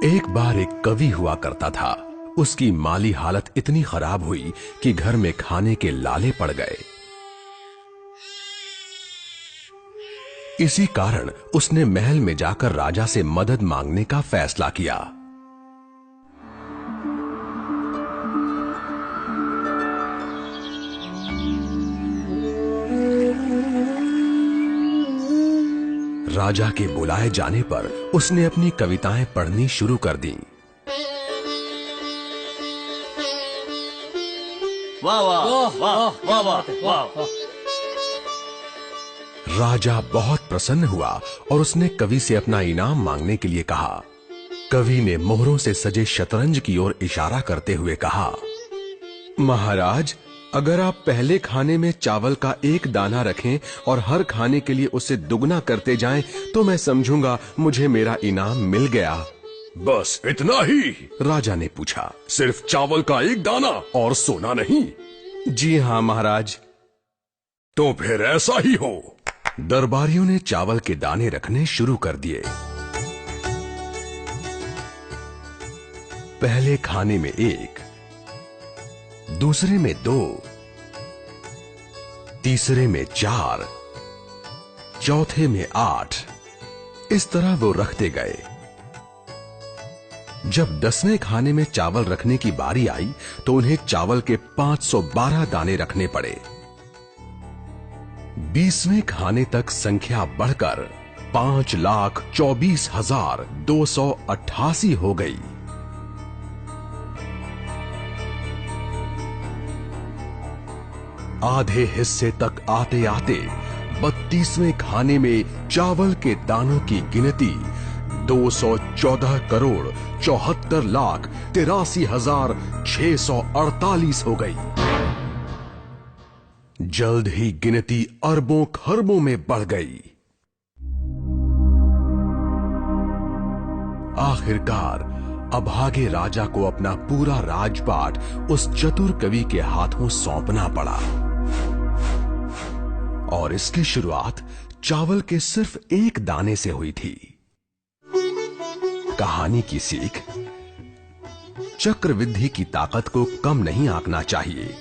एक बार एक कवि हुआ करता था। उसकी माली हालत इतनी खराब हुई कि घर में खाने के लाले पड़ गए। इसी कारण उसने महल में जाकर राजा से मदद मांगने का फैसला किया। राजा के बुलाए जाने पर उसने अपनी कविताएं पढ़नी शुरू कर दी। वाह वाह वाह वाह वाह वाह। राजा बहुत प्रसन्न हुआ और उसने कवि से अपना इनाम मांगने के लिए कहा। कवि ने मोहरों से सजे शतरंज की ओर इशारा करते हुए कहा, महाराज, अगर आप पहले खाने में चावल का एक दाना रखें और हर खाने के लिए उसे दुगना करते जाएं, तो मैं समझूंगा मुझे मेरा इनाम मिल गया। बस इतना ही? राजा ने पूछा। सिर्फ चावल का एक दाना और सोना नहीं? जी हाँ महाराज। तो फिर ऐसा ही हो। दरबारियों ने चावल के दाने रखने शुरू कर दिए। पहले खाने में 1, दूसरे में 2, तीसरे में 4, चौथे में 8। इस तरह वो रखते गए। जब 10वें खाने में चावल रखने की बारी आई तो उन्हें चावल के 512 दाने रखने पड़े। 20वें खाने तक संख्या बढ़कर 5,24,288 हो गई। आधे हिस्से तक आते आते 32वें खाने में चावल के दानों की गिनती 214,74,83,648 हो गई। जल्द ही गिनती अरबों खरबों में बढ़ गई। आखिरकार अभागे राजा को अपना पूरा राजपाट उस चतुर कवि के हाथों सौंपना पड़ा। और इसकी शुरुआत चावल के सिर्फ एक दाने से हुई थी। कहानी की सीख, चक्रवृद्धि की ताकत को कम नहीं आंकना चाहिए।